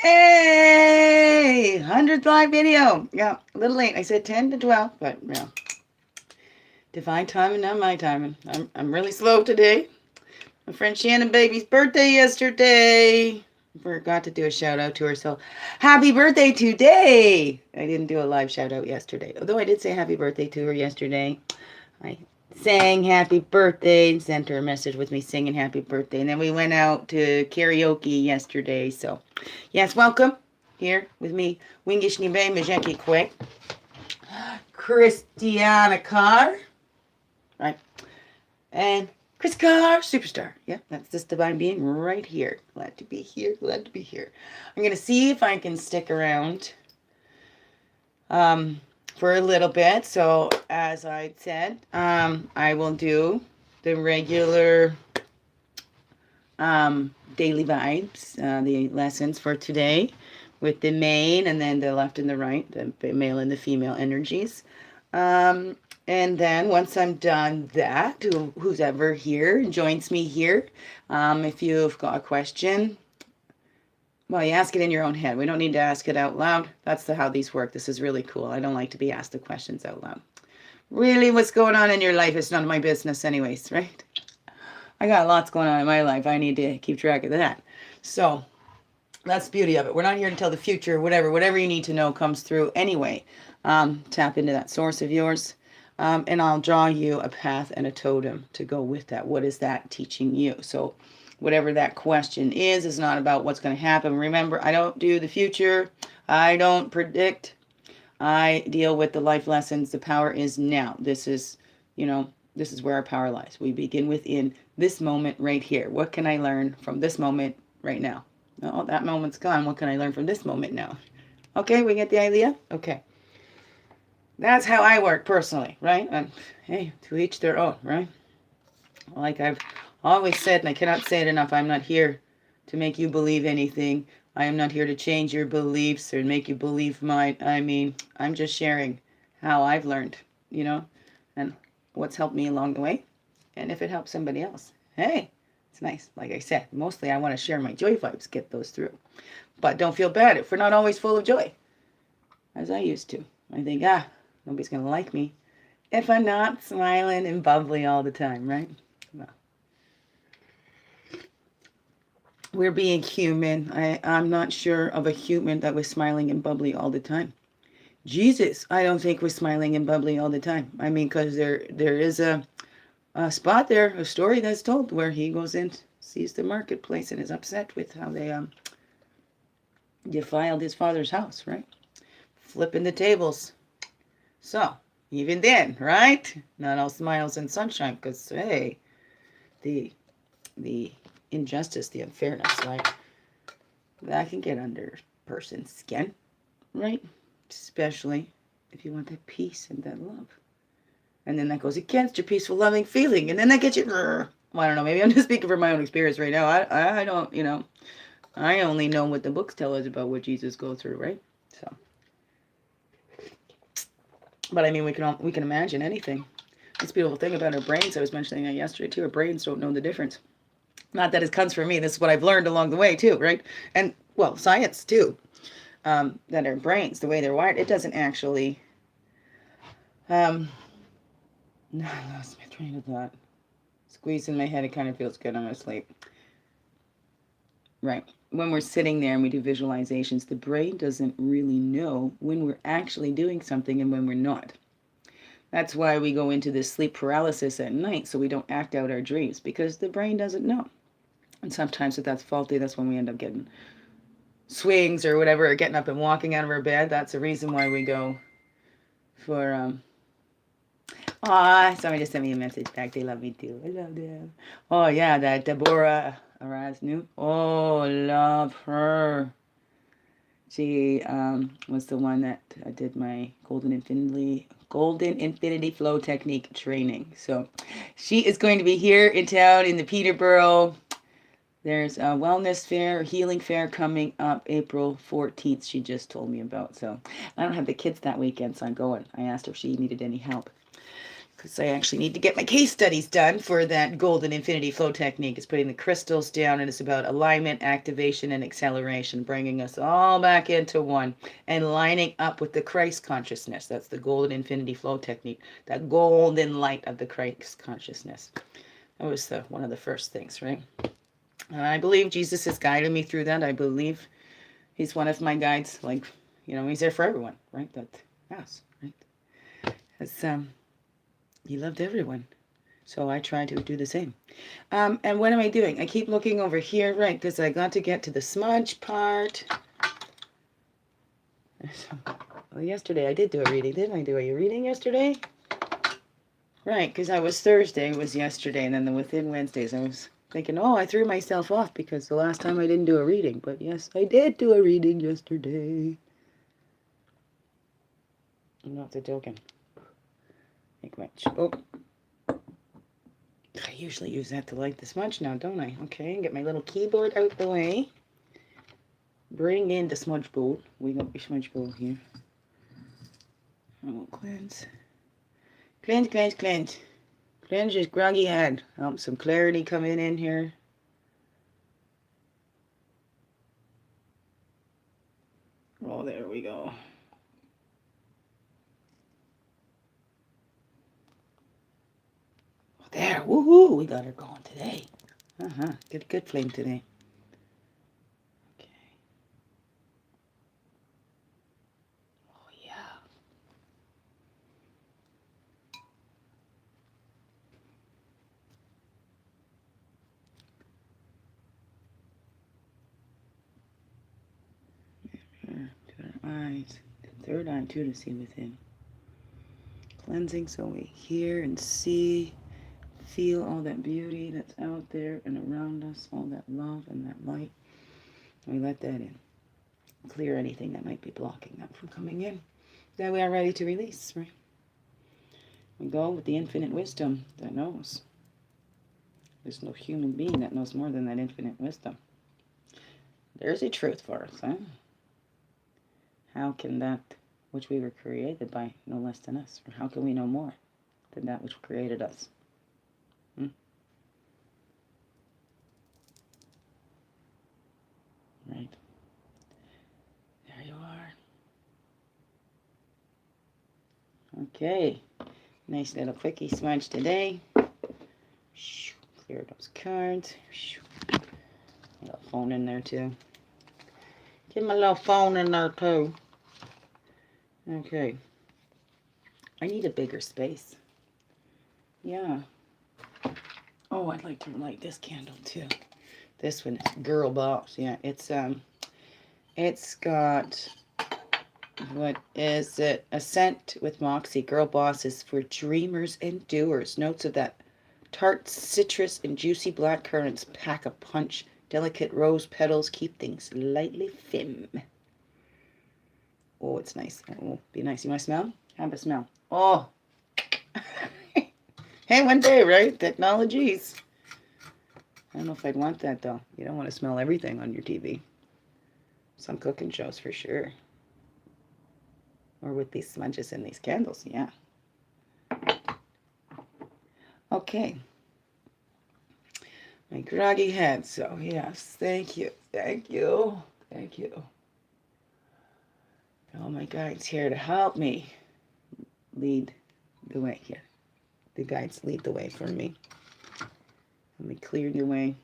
Yay! 100th live video. Yeah, a little late. I said 10 to 12, but yeah. Divine timing, not my timing. I'm really slow today. My friend Shannon Baby's birthday yesterday. Forgot to do a shout out to her, so happy birthday today! I didn't do a live shout out yesterday, although I did say happy birthday to her yesterday. I sang happy birthday and sent her a message with me singing happy birthday, and then we went out to karaoke yesterday. So, yes, welcome here with me, Wingish Nibe Majeki Quick, Christiana Carr, right, and Chris Carr, superstar. Yeah, that's this divine being right here. Glad to be here. Glad to be here. I'm gonna see if I can stick around for a little bit. So as I said, I will do the regular daily vibes, the lessons for today with the main and then the left and the right, the male and the female energies. And then once I'm done that, who's ever here joins me here, if you've got a question, well, you ask it in your own head. We don't need to ask it out loud. That's how these work. This is really cool. I don't like to be asked the questions out loud. Really, what's going on in your life is none of my business anyways, right? I got lots going on in my life. I need to keep track of that. So that's the beauty of it. We're not here to tell the future. Whatever you need to know comes through anyway. Tap into that source of yours. And I'll draw you a path and a totem to go with that. What is that teaching you? So whatever that question is not about what's going to happen. Remember, I don't do the future. I don't predict. I deal with the life lessons. The power is now. This is where our power lies. We begin within this moment right here. What can I learn from this moment right now? Oh, that moment's gone. What can I learn from this moment now? Okay, we get the idea? Okay. That's how I work personally, right? And hey, to each their own, right? Like I've always said, and I cannot say it enough, I'm not here to make you believe anything. I am not here to change your beliefs or make you believe mine. I mean, I'm just sharing how I've learned, and what's helped me along the way. And if it helps somebody else, hey, it's nice. Like I said, mostly I want to share my joy vibes, get those through. But don't feel bad if we're not always full of joy, as I used to. I think, nobody's going to like me if I'm not smiling and bubbly all the time, right? Well, we're being human. I'm not sure of a human that was smiling and bubbly all the time. Jesus, I don't think was smiling and bubbly all the time. I mean, because there is a spot there, a story that's told where he goes in, sees the marketplace, and is upset with how they defiled his father's house, right? Flipping the tables. So, even then, right? Not all smiles and sunshine, because, hey, the injustice, the unfairness, right? That can get under a person's skin, right? Especially if you want that peace and that love. And then that goes against your peaceful, loving feeling. And then that gets you, well, I don't know, maybe I'm just speaking from my own experience right now. I don't, I only know what the books tell us about what Jesus goes through, right? So. But I mean, we can imagine anything. This beautiful thing about our brains, I was mentioning that yesterday too, our brains don't know the difference. Not that it comes from me, this is what I've learned along the way too, right? And, well, science too. That our brains, the way they're wired, it doesn't actually, no, I lost my train of thought. Squeezing my head, it kind of feels good, I'm going to sleep. Right. When we're sitting there and we do visualizations, the brain doesn't really know when we're actually doing something and when we're not. That's why we go into this sleep paralysis at night, so we don't act out our dreams, because the brain doesn't know. And sometimes if that's faulty, that's when we end up getting swings or whatever, or getting up and walking out of our bed. That's the reason why we go for, somebody just sent me a message back. They love me too. I love them. Oh, yeah, that Deborah Erasmus. Oh, love her. She was the one that did my Golden Infinity Flow Technique training. So she is going to be here in town in the Peterborough. There's a wellness fair, healing fair coming up April 14th, she just told me about. So I don't have the kids that weekend, so I'm going. I asked her if she needed any help. because I actually need to get my case studies done for that golden infinity flow technique. It's putting the crystals down, and it's about alignment, activation, and acceleration, bringing us all back into one and lining up with the Christ consciousness. That's the golden infinity flow technique, that golden light of the Christ consciousness. That was one of the first things, right? And I believe Jesus has guided me through that. I believe he's one of my guides. Like, he's there for everyone, right? Yes, right? It's, he loved everyone. So I try to do the same. And what am I doing? I keep looking over here, right? Because I got to get to the smudge part. Well, yesterday I did do a reading. Didn't I do a reading yesterday? Right, because I was Thursday, was yesterday, and then within Wednesdays I was thinking, oh, I threw myself off because the last time I didn't do a reading. But yes, I did do a reading yesterday. I'm not joking. Make my... Oh. I usually use that to light the smudge now, don't I? Okay, get my little keyboard out the way. Bring in the smudge bowl. We got your smudge bowl here. Oh, cleanse. Cleanse, cleanse, cleanse. Cleanse your groggy head. Help some clarity coming in here. Oh, there we go. There, woohoo, we got her going today. Get a good flame today. Okay. Oh, yeah. To our eyes. The third eye, too, to see within. Cleansing so we hear and see, feel all that beauty that's out there and around us, all that love and that light. We let that in. Clear anything that might be blocking that from coming in. Then we are ready to release, right? We go with the infinite wisdom that knows. There's no human being that knows more than that infinite wisdom. There's a truth for us, huh? How can that which we were created by know less than us? Or how can we know more than that which created us? Right. There you are. Okay. Nice little quickie smudge today. Clear those cards. A little phone in there too. Get my little phone in there too. Okay. I need a bigger space. Yeah. Oh, I'd like to light this candle too. This one is Girl Boss. Yeah, it's got, what is it? A scent with Moxie. Girl Boss is for dreamers and doers. Notes of that tart citrus and juicy black currants pack a punch. Delicate rose petals keep things lightly femme. Oh, it's nice. It will be nice. You want to smell? Have a smell. Oh. Hey, one day, right? Technologies. I don't know if I'd want that, though. You don't want to smell everything on your TV. Some cooking shows, for sure. Or with these smudges and these candles, yeah. Okay. My groggy head, so yes. Thank you. Thank you. Thank you. All my guides here to help me lead the way here. The guides lead the way for me. Let me clear the way.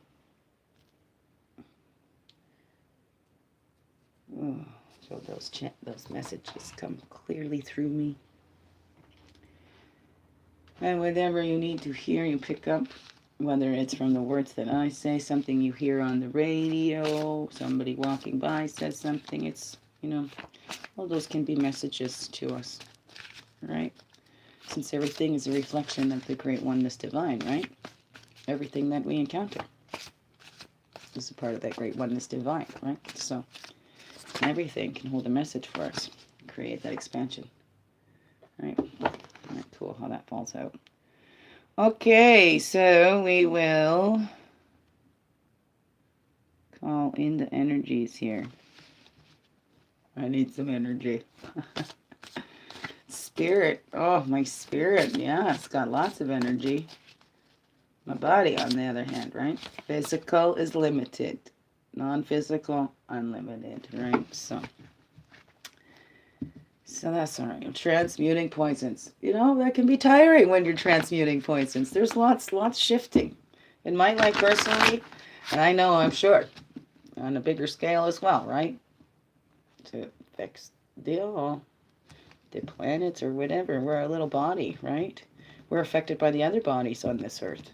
Oh, so those messages come clearly through me. And whatever you need to hear, you pick up, whether it's from the words that I say, something you hear on the radio, somebody walking by says something. It's, all those can be messages to us, right? Since everything is a reflection of the great oneness divine, right? Everything that we encounter is a part of that great oneness divine, right? So everything can hold a message for us, create that expansion, right? Right, cool how that falls out. Okay, so we will call in the energies here. I need some energy. spirit. Oh, my spirit. Yeah, it's got lots of energy. My body, on the other hand, right? Physical is limited. Non-physical, unlimited, right? So that's all right. Transmuting poisons. You know, that can be tiring when you're transmuting poisons. There's lots shifting. In my life personally, and I know I'm sure, on a bigger scale as well, right? To fix the planets or whatever. We're a little body, right? We're affected by the other bodies on this earth,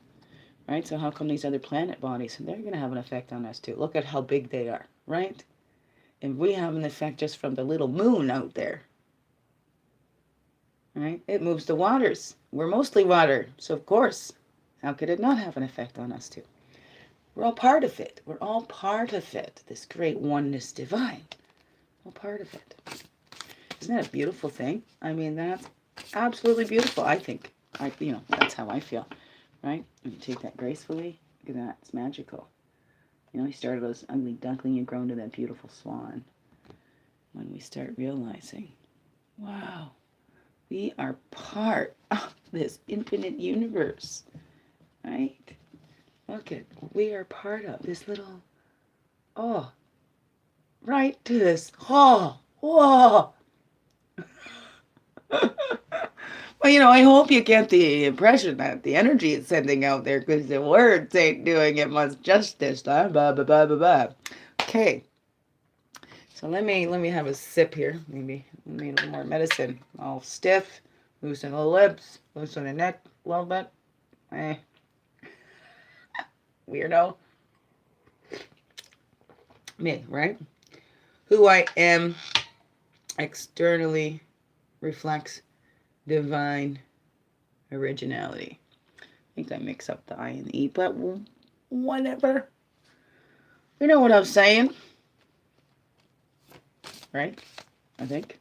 right? So how come these other planet bodies, they're going to have an effect on us too? Look at how big they are, right? And we have an effect just from the little moon out there, right? It moves the waters. We're mostly water, so of course, how could it not have an effect on us too? We're all part of it. We're all part of it. This great oneness divine. All part of it. Isn't that a beautiful thing? I mean, that's absolutely beautiful, I think. That's how I feel, right? And you take that gracefully. Look at that. It's magical. You know, you started as ugly duckling, you grow into that beautiful swan. When we start realizing, wow, we are part of this infinite universe, right? Look at, we are part of this little, right to this, whoa. Well, I hope you get the impression that the energy is sending out there because the words ain't doing it much justice. Blah, blah, blah, blah, blah. Okay. So let me have a sip here. Maybe need a little more medicine. All stiff. Loosen the lips. Loosen the neck a little bit. Weirdo. Me, right? Who I am externally reflects divine originality. I think I mix up the I and the E, but whatever. You know what I'm saying? Right? I think.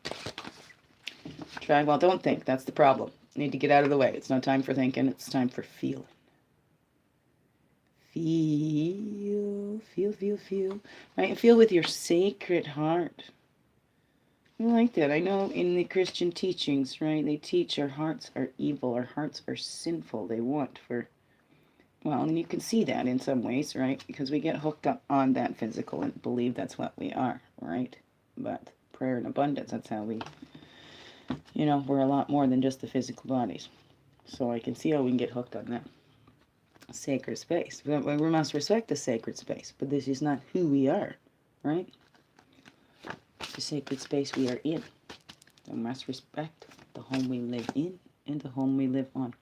Don't think. That's the problem. Need to get out of the way. It's not time for thinking. It's time for feeling. Feel. Right? And feel with your sacred heart. I like that. I know in the Christian teachings, right, they teach our hearts are evil, our hearts are sinful. They want and you can see that in some ways, right? Because we get hooked up on that physical and believe that's what we are, right? But prayer and abundance, that's how we're a lot more than just the physical bodies. So I can see how we can get hooked on that sacred space. We must respect the sacred space, but this is not who we are, right? The sacred space we are in. We must respect the home we live in and the home we live on.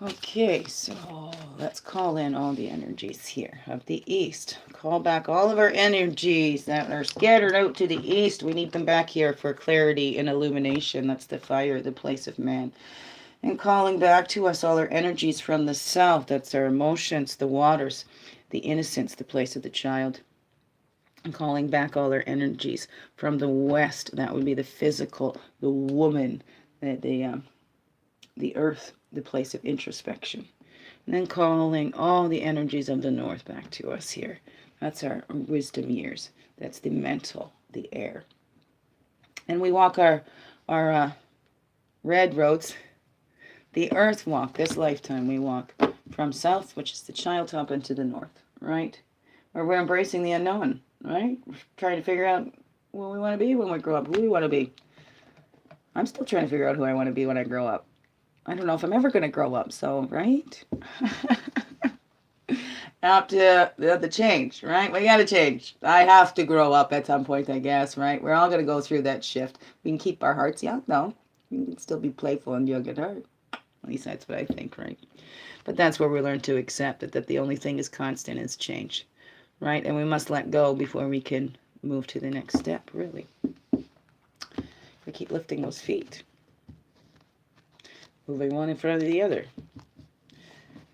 Okay, so let's call in all the energies here of the east. Call back all of our energies that are scattered out to the east. We need them back here for clarity and illumination. That's the fire, the place of man. And calling back to us all our energies from the south. That's our emotions, the waters, the innocence, the place of the child. And calling back all our energies from the west. That would be the physical, the woman, the earth, the place of introspection. And then calling all the energies of the north back to us here. That's our wisdom years. That's the mental, the air. And we walk our red roads. The earth walk, this lifetime we walk from south, which is the child top, into the north, right? Where we're embracing the unknown, right? We're trying to figure out what we want to be when we grow up, who we want to be. I'm still trying to figure out who I want to be when I grow up. I don't know if I'm ever going to grow up, so, right? Up to the change, right? We got to change. I have to grow up at some point, I guess, right? We're all going to go through that shift. We can keep our hearts young, though. We can still be playful and young at heart. At least that's what I think, right? But that's where we learn to accept that the only thing is constant is change, right? And we must let go before we can move to the next step, really. We keep lifting those feet. Moving one in front of the other.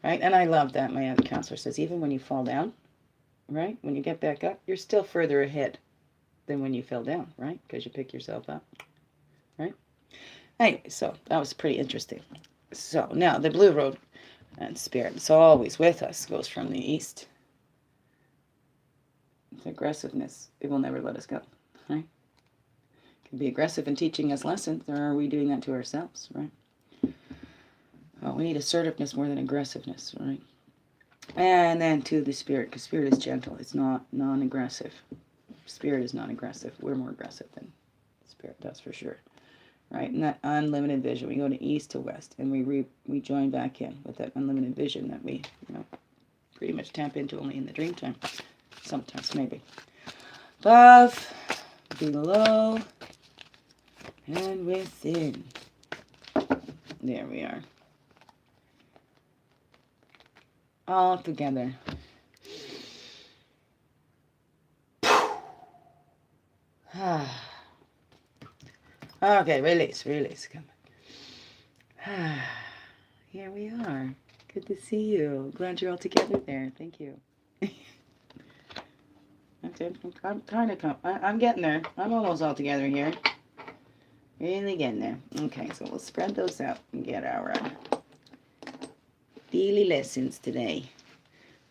Right? And I love that. My other counselor says, even when you fall down, right? When you get back up, you're still further ahead than when you fell down, right? Because you pick yourself up, right? Anyway, so that was pretty interesting. So now the blue road and spirit, it's always with us, goes from the east. It's aggressiveness. It will never let us go, right? be aggressive in teaching us lessons, or are we doing that to ourselves, right? We need assertiveness more than aggressiveness, right? And then to the spirit, because spirit is gentle. It's not non-aggressive. Spirit is non-aggressive. We're more aggressive than spirit, that's for sure. Right? And that unlimited vision. We go to east to west, and we join back in with that unlimited vision that we, pretty much tap into only in the dream time. Sometimes, maybe. Above, below, and within. There we are. All together. Okay, release. Come on. Here we are. Good to see you. Glad you're all together there. Thank you. I'm getting there. I'm almost all together here. Really getting there. Okay, so we'll spread those out and get our daily lessons today.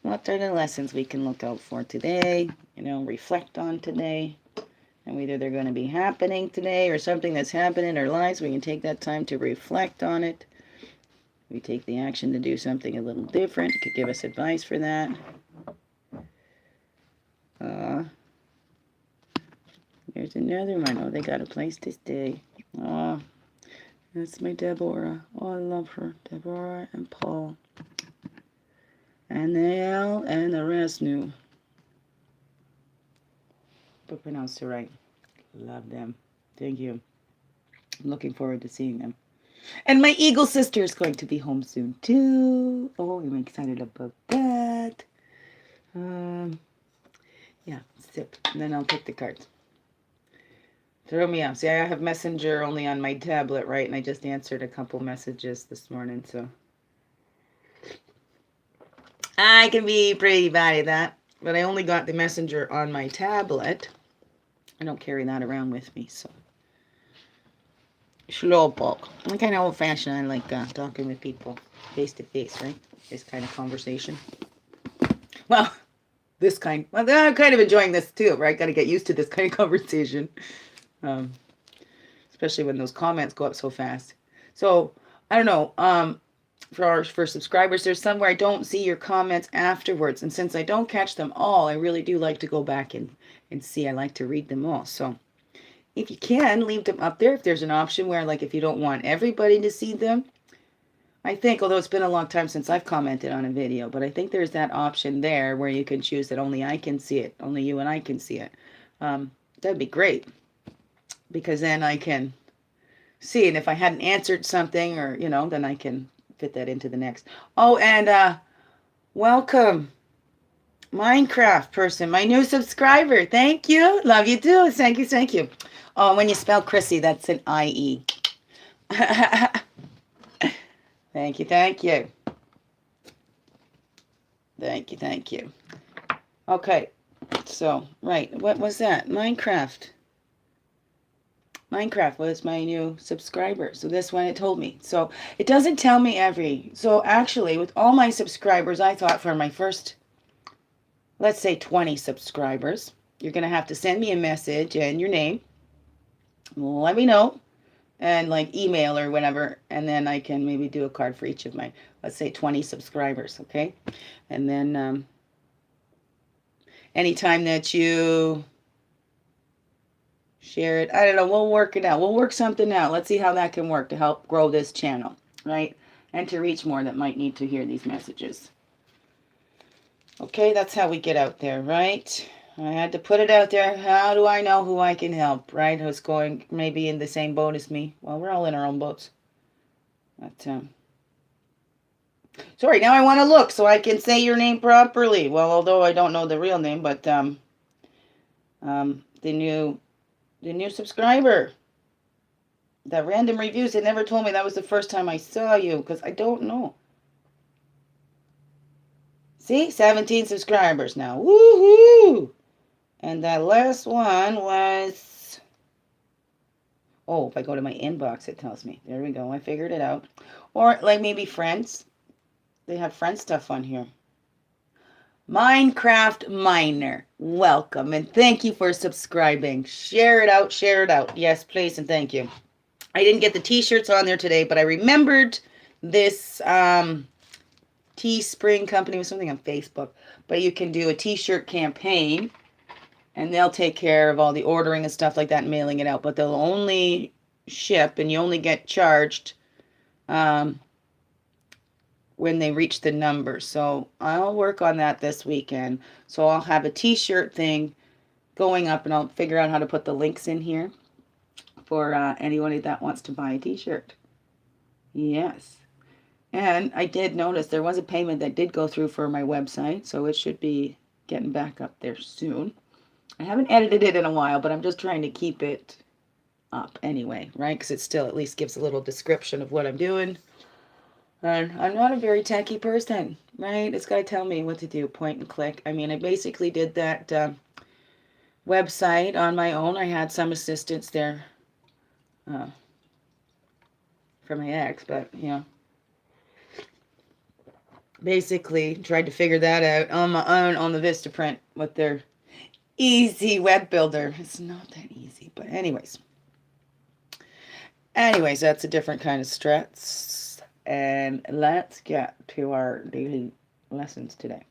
What are the lessons we can look out for today? Reflect on today. And whether they're going to be happening today or something that's happened in our lives, we can take that time to reflect on it. We take the action to do something a little different. It could give us advice for that. There's another one. Oh, they got a place to stay. Oh, that's my Deborah. Oh, I love her. Deborah and Paul. And Nael and the rest knew. But pronounced it right. Love them. Thank you. I'm looking forward to seeing them. And my eagle sister is going to be home soon too. Oh, I'm excited about that. Yeah, sip. And then I'll pick the cards. Throw me off. See, I have Messenger only on my tablet, right? And I just answered a couple messages this morning, so I can be pretty bad at that. But I only got the Messenger on my tablet. I don't carry that around with me, so. Slowpoke. I'm kind of old-fashioned. I like talking with people face-to-face, right? This kind of conversation. Well, this kind. Well, I'm kind of enjoying this too, right? Got to get used to this kind of conversation. Especially when those comments go up so fast. So, I don't know. For subscribers, there's some where I don't see your comments afterwards. And since I don't catch them all, I really do like to go back and see. I like to read them all. So, if you can, leave them up there. If there's an option where, like, if you don't want everybody to see them, I think, although it's been a long time since I've commented on a video, but I think there's that option there where you can choose that only I can see it, only you and I can see it. That'd be great, because then I can see, and if I hadn't answered something, or, then I can fit that into the next. Oh, and welcome, Minecraft person, my new subscriber. Thank you. Love you too. Thank you. Oh, when you spell Chrissy, that's an I-E. Thank you. Thank you. Okay. So, right. What was that? Minecraft was my new subscriber. So this one, it told me. So it doesn't tell me so actually, with all my subscribers, I thought for my first, let's say 20 subscribers, you're going to have to send me a message and your name. Let me know. And like email or whatever. And then I can maybe do a card for each of my, let's say 20 subscribers. Okay. And then anytime that you share it, I don't know, we'll work it out. We'll work something out. Let's see how that can work to help grow this channel. Right. And to reach more that might need to hear these messages. Okay, that's how we get out there, right? I had to put it out there. How do I know who I can help, right? Who's going maybe in the same boat as me? Well, we're all in our own boats. But, sorry, now I want to look so I can say your name properly. Well, although I don't know the real name, but the new subscriber. That random reviews, they never told me that was the first time I saw you, because I don't know. See, 17 subscribers now. Woohoo! And that last one was, oh, if I go to my inbox, it tells me. There we go. I figured it out. Or like maybe friends. They have friend stuff on here. Minecraft Miner, welcome and thank you for subscribing. Share it out, share it out. Yes, please and thank you. I didn't get the t-shirts on there today, but I remembered this Teespring company with something on Facebook. But you can do a t-shirt campaign and they'll take care of all the ordering and stuff like that and mailing it out. But they'll only ship and you only get charged when they reach the number. So I'll work on that this weekend. So I'll have a t-shirt thing going up and I'll figure out how to put the links in here for anybody that wants to buy a t-shirt. Yes. And I did notice there was a payment that did go through for my website, so it should be getting back up there soon. I haven't edited it in a while, but I'm just trying to keep it up anyway, right? Because it still at least gives a little description of what I'm doing. And I'm not a very techie person, right? It's got to tell me what to do, point and click. I mean, I basically did that website on my own. I had some assistance there from my ex, but, you know, basically tried to figure that out on my own on the Vistaprint with their easy web builder. It's not that easy, but anyways, that's a different kind of stress. And let's get to our daily lessons today.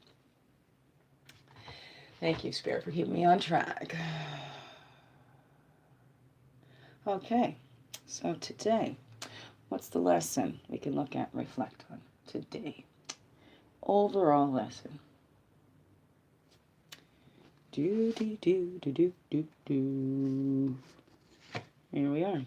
Thank you, Spirit, for keeping me on track. Okay, so today, what's the lesson we can look at and reflect on today? Overall lesson. Do. Here we are.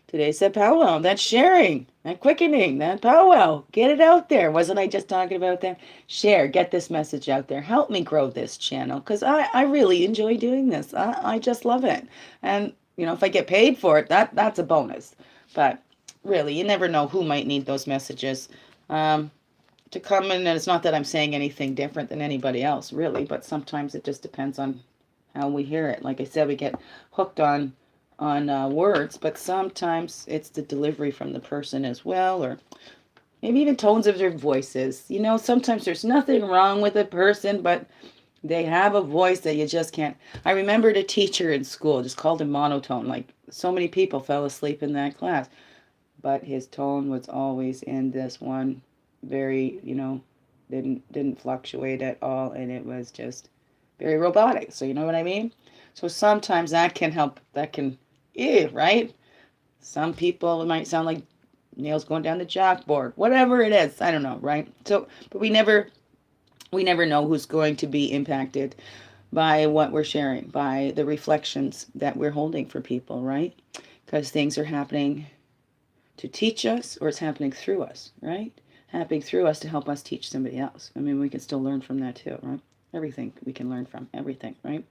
Today's that powwow, that sharing, that quickening, that powwow. Get it out there. Wasn't I just talking about that? Share, get this message out there. Help me grow this channel because I really enjoy doing this. I just love it. And, you know, if I get paid for it, that's a bonus. But really, you never know who might need those messages. To come in, and it's not that I'm saying anything different than anybody else, really, but sometimes it just depends on how we hear it. Like I said, we get hooked on words, but sometimes it's the delivery from the person as well, or maybe even tones of their voices. You know, sometimes there's nothing wrong with a person, but they have a voice that you just can't. I remembered a teacher in school just called him monotone. Like so many people fell asleep in that class, but his tone was always in this one very, you know, didn't fluctuate at all, and it was just very robotic. So you know what I mean? So sometimes that can help. That can, right? Some people, it might sound like nails going down the chalkboard, whatever it is. I don't know, right? So, but we never know who's going to be impacted by what we're sharing, by the reflections that we're holding for people, right? Because things are happening to teach us, or it's happening through us, right? Happening through us to help us teach somebody else. I mean, we can still learn from that too, right? Everything we can learn from, everything, right?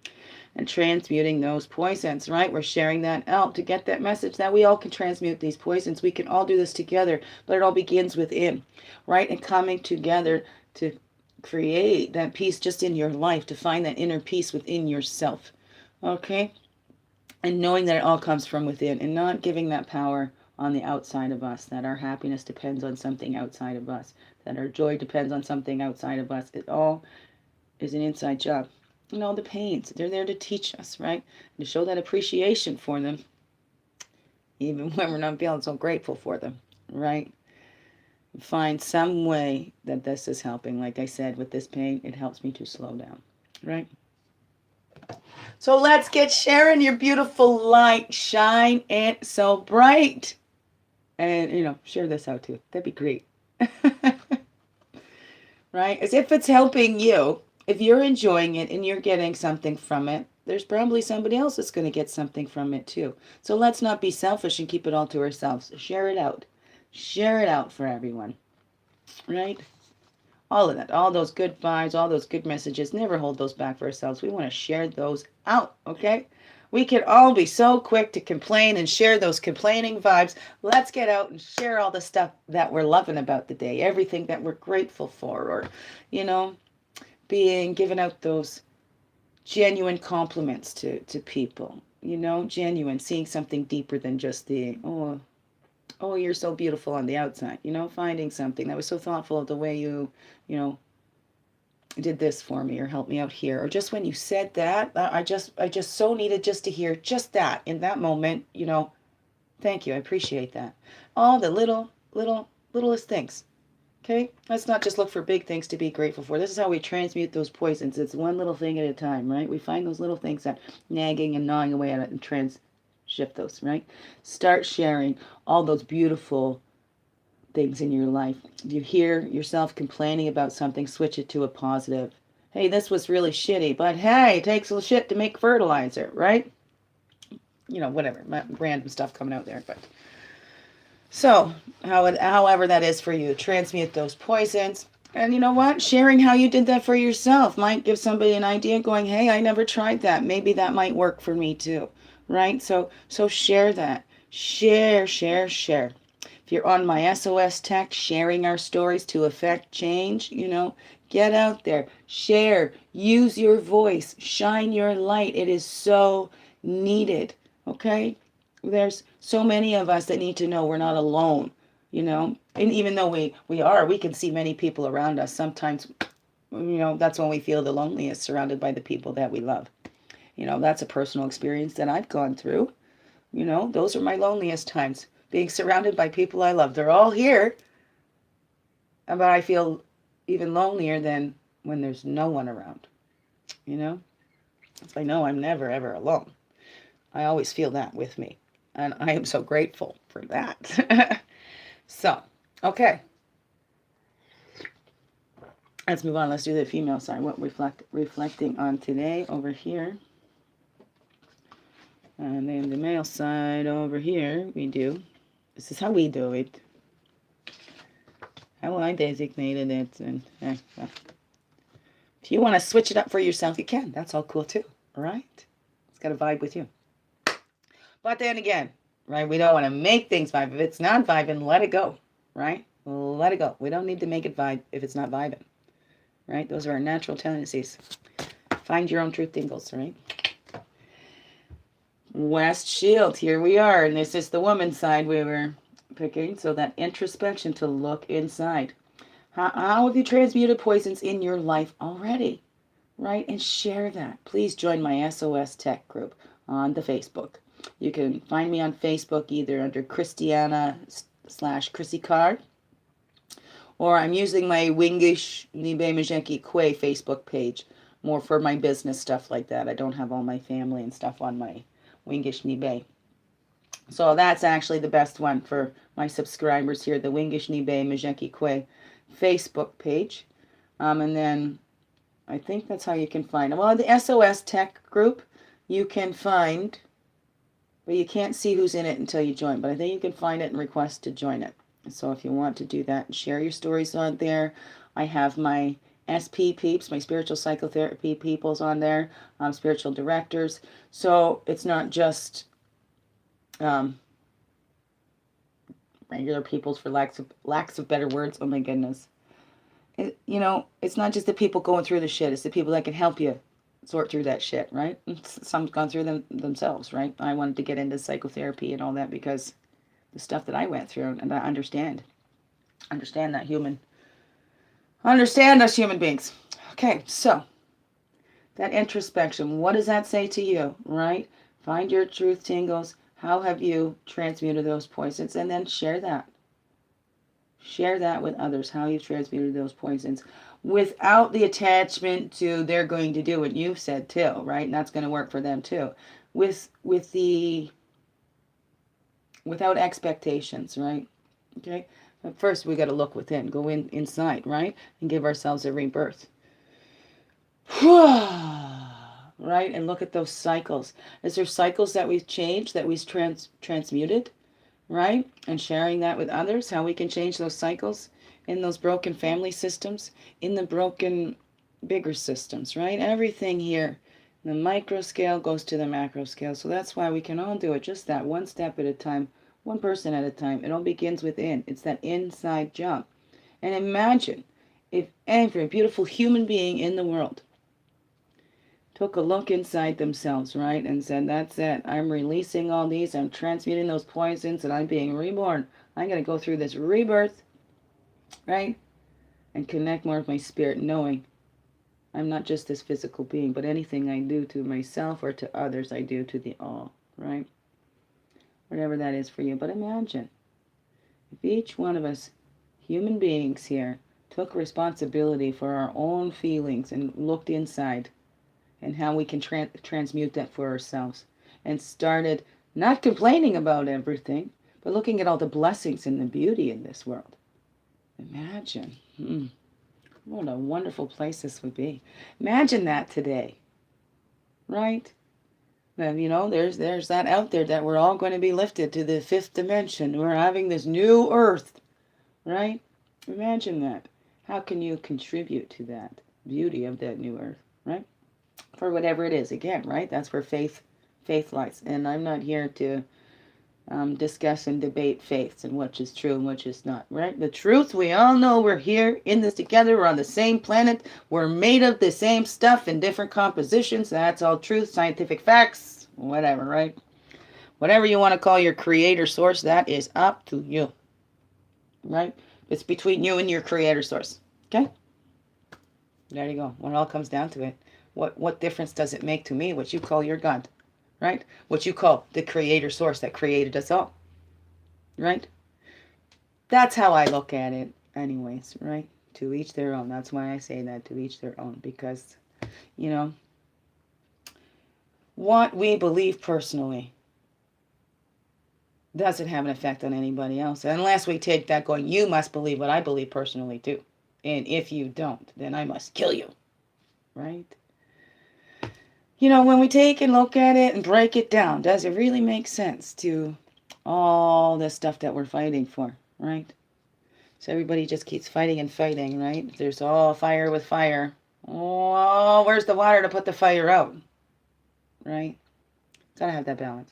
And transmuting those poisons, right? We're sharing that out to get that message that we all can transmute these poisons. We can all do this together, but it all begins within, right? And coming together to create that peace just in your life, to find that inner peace within yourself, okay? And knowing that it all comes from within and not giving that power on the outside of us, that our happiness depends on something outside of us, that our joy depends on something outside of us. It all is an inside job. And all the pains, they're there to teach us, right? And to show that appreciation for them, even when we're not feeling so grateful for them, right? Find some way that this is helping. Like I said, with this pain, it helps me to slow down, right? So let's get sharing your beautiful light. Shine it so bright. And, you know, share this out too. That'd be great. Right? As if it's helping you. If you're enjoying it and you're getting something from it, there's probably somebody else that's going to get something from it too. So let's not be selfish and keep it all to ourselves. Share it out. Share it out for everyone. Right? All of that. All those good vibes, all those good messages. Never hold those back for ourselves. We want to share those out. Okay? We can all be so quick to complain and share those complaining vibes. Let's get out and share all the stuff that we're loving about the day. Everything that we're grateful for. Or, you know, giving out those genuine compliments to people. You know, genuine. Seeing something deeper than just the, oh, you're so beautiful on the outside. You know, finding something that was so thoughtful of the way you know, did this for me or helped me out here, or just when you said that, I just so needed just to hear just that in that moment, thank you, I appreciate that. All the littlest things. Okay, let's not just look for big things to be grateful for. This is how we transmute those poisons. It's one little thing at a time, right? We find those little things that nagging and gnawing away at it and shift those, right? Start sharing all those beautiful things in your life. If you hear yourself complaining about something, switch it to a positive. Hey, this was really shitty, but hey, it takes a little shit to make fertilizer, right? Whatever, random stuff coming out there, but so, however that is for you, transmute those poisons. And you know what? Sharing how you did that for yourself might give somebody an idea going, hey, I never tried that. Maybe that might work for me too. Right? So share that. Share, share, share. If you're on my SOS text, sharing our stories to affect change, get out there. Share. Use your voice. Shine your light. It is so needed. Okay? There's so many of us that need to know we're not alone, and even though we can see many people around us. Sometimes, that's when we feel the loneliest, surrounded by the people that we love. That's a personal experience that I've gone through. Those are my loneliest times, being surrounded by people I love. They're all here, but I feel even lonelier than when there's no one around. So I know I'm never ever alone. I always feel that with me. And I am so grateful for that. So, okay. Let's move on. Let's do the female side. What reflecting on today over here. And then the male side over here, we do. This is how we do it. How I designated it. And well, if you want to switch it up for yourself, you can. That's all cool too. All right? It's got to vibe with you. But then again, right, we don't want to make things vibe. If it's not vibing, let it go, right? Let it go. We don't need to make it vibe if it's not vibing, right? Those are our natural tendencies. Find your own truth tingles, right? West Shield, here we are. And this is the woman's side we were picking. So that introspection to look inside. How have you transmuted poisons in your life already, right? And share that. Please join my SOS Tech group on the Facebook. You can find me on Facebook either under Christiana/Chrissy Card, or I'm using my Wingish Nibe Majeki Kwe Facebook page more for my business stuff like that. I don't have all my family and stuff on my Wingish Nibe. So that's actually the best one for my subscribers here, the Wingish Nibe Majeki Kwe Facebook page. And then I think that's how you can find them. Well, the SOS Tech group, you can find... but you can't see who's in it until you join. But I think you can find it and request to join it. So if you want to do that and share your stories on there, I have my SP peeps, my spiritual psychotherapy peoples on there, spiritual directors. So it's not just regular peoples, for lacks of better words. Oh my goodness. It's not just the people going through the shit. It's the people that can help you sort through that shit, right? Some's gone through them themselves, right? I wanted to get into psychotherapy and all that because the stuff that I went through, and I understand that understand us human beings. Okay, so that introspection, what does that say to you, right? Find your truth tingles. How have you transmuted those poisons? And then share that. Share that with others, how you've transmuted those poisons, without the attachment to they're going to do what you've said too, right? And that's going to work for them too. Without expectations, right? Okay. But first we got to look within, go inside, right? And give ourselves a rebirth. Right? And look at those cycles. Is there cycles that we've changed, that we've transmuted? Right? And sharing that with others, how we can change those cycles in those broken family systems, in the broken bigger systems, right? Everything here, the micro scale goes to the macro scale. So that's why we can all do it just that one step at a time, one person at a time. It all begins within. It's that inside job. And imagine if every beautiful human being in the world took a look inside themselves, right, and said, that's it. I'm releasing all these. I'm transmuting those poisons, and I'm being reborn. I'm going to go through this rebirth, right, and connect more with my spirit, knowing I'm not just this physical being, but anything I do to myself or to others, I do to the all, right? Whatever that is for you. But imagine if each one of us human beings here took responsibility for our own feelings and looked inside and how we can transmute that for ourselves and started not complaining about everything, but looking at all the blessings and the beauty in this world. Imagine. What a wonderful place this would be. Imagine that today, right? Then, there's that out there that we're all going to be lifted to the fifth dimension. We're having this new earth, right? Imagine that. How can you contribute to that beauty of that new earth, right? For whatever it is, again, right? That's where faith lies. And I'm not here to discuss and debate faiths and which is true and which is not, right? The truth, we all know we're here in this together. We're on the same planet. We're made of the same stuff in different compositions. That's all truth, scientific facts, whatever, right? Whatever you want to call your creator source, that is up to you, right? It's between you and your creator source, okay? There you go. When it all comes down to it, what difference does it make to me what you call your God? Right? What you call the creator source that created us all. Right? That's how I look at it anyways, right? To each their own. That's why I say that, to each their own. Because, what we believe personally doesn't have an effect on anybody else. Unless we take that going, you must believe what I believe personally too. And if you don't, then I must kill you. Right? When we take and look at it and break it down, does it really make sense to all this stuff that we're fighting for, right? So everybody just keeps fighting and fighting, right? There's all fire with fire. Oh, where's the water to put the fire out? Right? Gotta have that balance.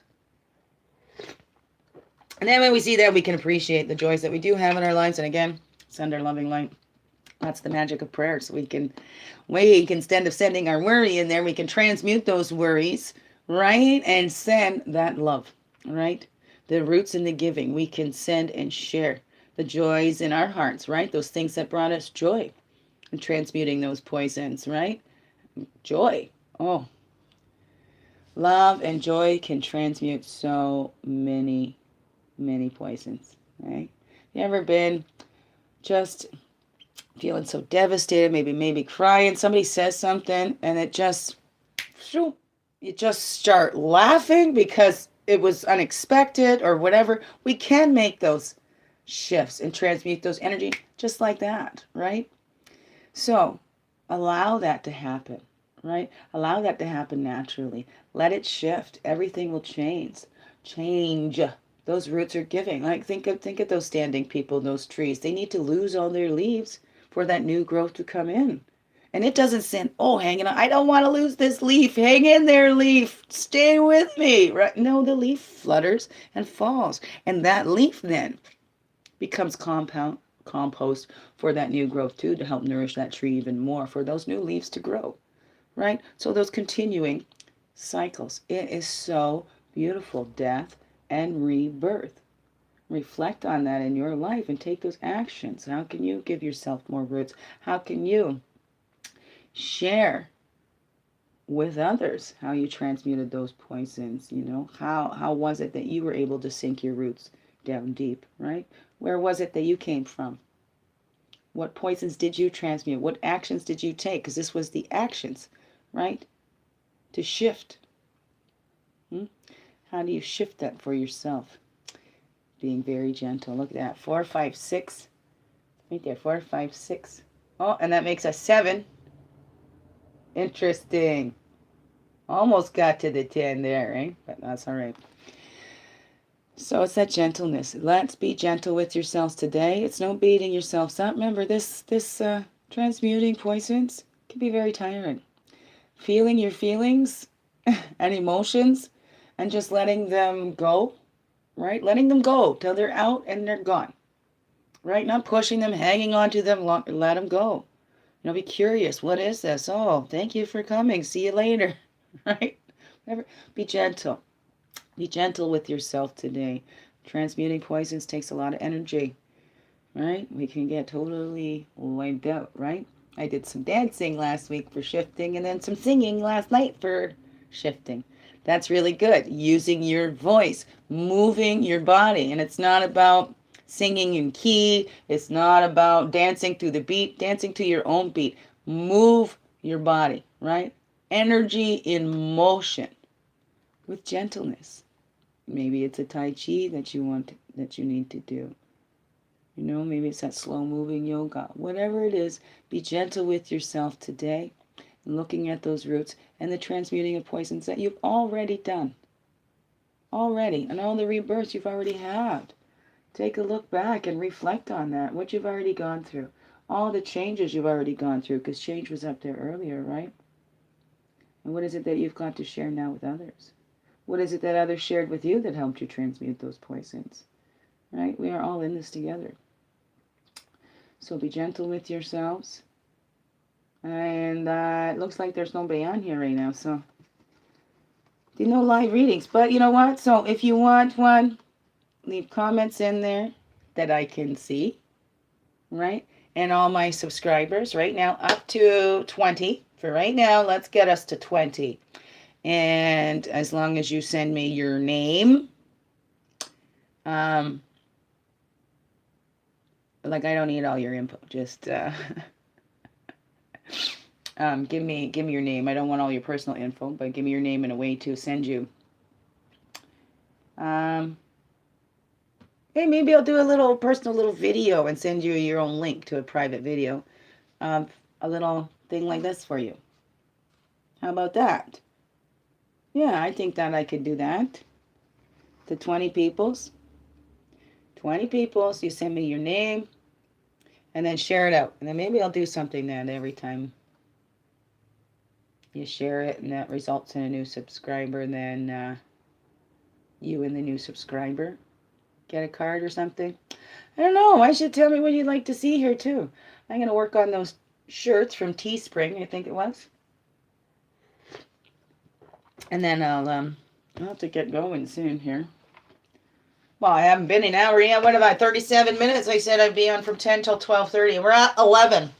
And then when we see that, we can appreciate the joys that we do have in our lives. And again, send our loving light. That's the magic of prayer. So we can, instead of sending our worry in there, we can transmute those worries, right? And send that love, right? The roots in the giving. We can send and share the joys in our hearts, right? Those things that brought us joy. And transmuting those poisons, right? Joy. Oh. Love and joy can transmute so many, many poisons, right? You ever been just feeling so devastated, maybe crying, somebody says something and you just start laughing because it was unexpected or whatever? We can make those shifts and transmute those energy just like that, right? So allow that to happen, right? Allow that to happen naturally. Let it shift. Everything will change. Those roots are giving. Like think of those standing people, those trees. They need to lose all their leaves for that new growth to come in. And it doesn't say, oh, hanging on, I don't want to lose this leaf. Hang in there, leaf. Stay with me. Right? No, the leaf flutters and falls. And that leaf then becomes compost for that new growth too, to help nourish that tree even more, for those new leaves to grow. Right? So those continuing cycles. It is so beautiful. Death and rebirth. Reflect on that in your life and take those actions. How can you give yourself more roots? How can you share with others how you transmuted those poisons? How was it that you were able to sink your roots down deep, right? Where was it that you came from? What poisons did you transmute? What actions did you take? Because this was the actions, right? To shift. How do you shift that for yourself? Being very gentle. Look at that. 4, 5, 6. Right there. 4, 5, 6. Oh, and that makes a 7. Interesting. Almost got to the 10 there, right? But that's all right. So it's that gentleness. Let's be gentle with yourselves today. It's no beating yourselves up. Remember, this transmuting poisons can be very tiring. Feeling your feelings and emotions and just letting them go. Right? Letting them go till they're out and they're gone. Right? Not pushing them, hanging on to them. Let them go. Be curious. What is this? Oh, thank you for coming. See you later. Right? Whatever. Be gentle. Be gentle with yourself today. Transmuting poisons takes a lot of energy. Right? We can get totally wiped out. Right? I did some dancing last week for shifting and then some singing last night for shifting. That's really good. Using your voice, moving your body. And it's not about singing in key. It's not about dancing to the beat, dancing to your own beat. Move your body, right? Energy in motion with gentleness. Maybe it's a Tai Chi that you need to do. You know, maybe it's that slow moving yoga. Whatever it is, be gentle with yourself today, looking at those roots and the transmuting of poisons that you've already done. Already. And all the rebirths you've already had. Take a look back and reflect on that, what you've already gone through. All the changes you've already gone through, because change was up there earlier, right? And what is it that you've got to share now with others? What is it that others shared with you that helped you transmute those poisons? Right? We are all in this together. So be gentle with yourselves. And it looks like there's nobody on here right now, so there's no live readings. But you know what? So if you want one, leave comments in there that I can see, right? And all my subscribers right now up to 20. For right now, let's get us to 20. And as long as you send me your name, like I don't need all your info, just give me your name. I don't want all your personal info, but give me your name and a way to send you. Hey, maybe I'll do a little personal little video and send you your own link to a private video. A little thing like this for you. How about that? Yeah, I think that I could do that. To 20 peoples. 20 peoples, you send me your name and then share it out. And then maybe I'll do something then every time you share it and that results in a new subscriber. Then you and the new subscriber get a card or something. I don't know. Why should tell me what you'd like to see here too. I'm going to work on those shirts from Teespring, I think it was. And then I'll have to get going soon here. Well, I haven't been an hour yet. What about 37 minutes? I said I'd be on from 10 till 12:30. We're at 11.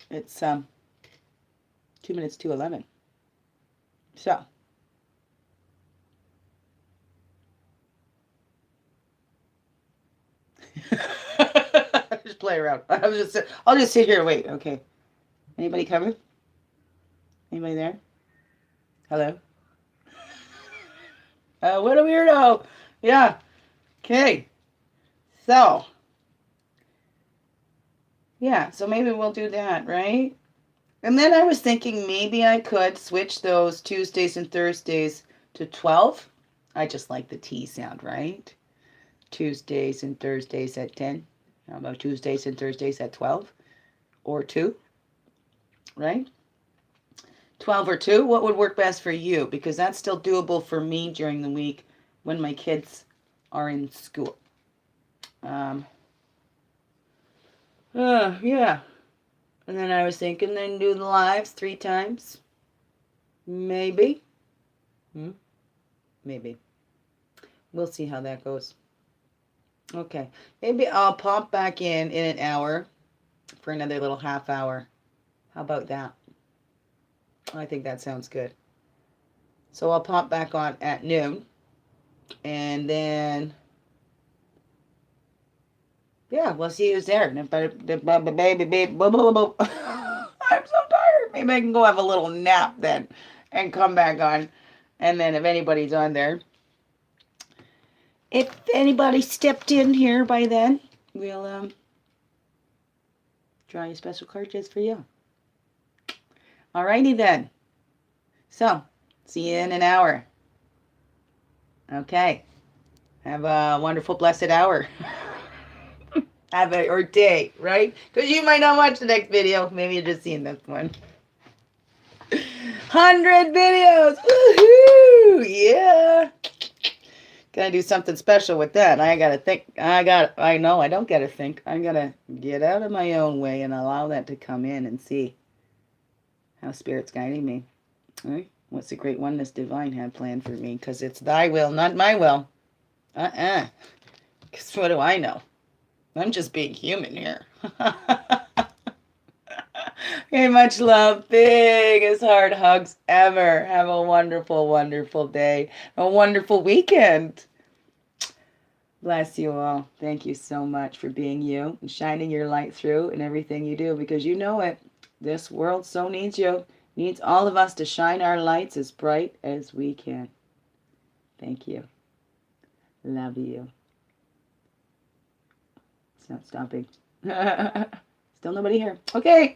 It's 2 minutes to 11. So. Just play around. I'll just sit here and wait. Okay. Anybody coming? Anybody there? Hello? What a weirdo. Yeah. Okay. So. Yeah, so maybe we'll do that, right? And then I was thinking maybe I could switch those Tuesdays and Thursdays to 12. I just like the T sound, right? Tuesdays and Thursdays at 10. How about Tuesdays and Thursdays at 12? Or 2? Right? 12 or 2? What would work best for you? Because that's still doable for me during the week when my kids are in school. Yeah. And then I was thinking then do the lives 3 times. Maybe. Maybe. We'll see how that goes. Okay. Maybe I'll pop back in an hour for another little half hour. How about that? I think that sounds good. So I'll pop back on at noon. And then, yeah, we'll see who's there. I'm so tired. Maybe I can go have a little nap then and come back on. And then if anybody's on there, if anybody stepped in here by then, we'll draw a special card just for you. Alrighty then. So, see you in an hour. Okay. Have a wonderful, blessed hour. Or day, right? Because you might not watch the next video. Maybe you're just seeing this one. 100 videos! Woohoo! Yeah! Gotta do something special with that. I gotta think. I don't gotta think. I gotta get out of my own way and allow that to come in and see how Spirit's guiding me. All right? What's the great oneness divine had planned for me? Because it's thy will, not my will. Because what do I know? I'm just being human here. Okay, much love. Biggest heart hugs ever. Have a wonderful, wonderful day. A wonderful weekend. Bless you all. Thank you so much for being you and shining your light through in everything you do, because you know it. This world so needs you. Needs all of us to shine our lights as bright as we can. Thank you. Love you. It's not stopping. Still nobody here. Okay.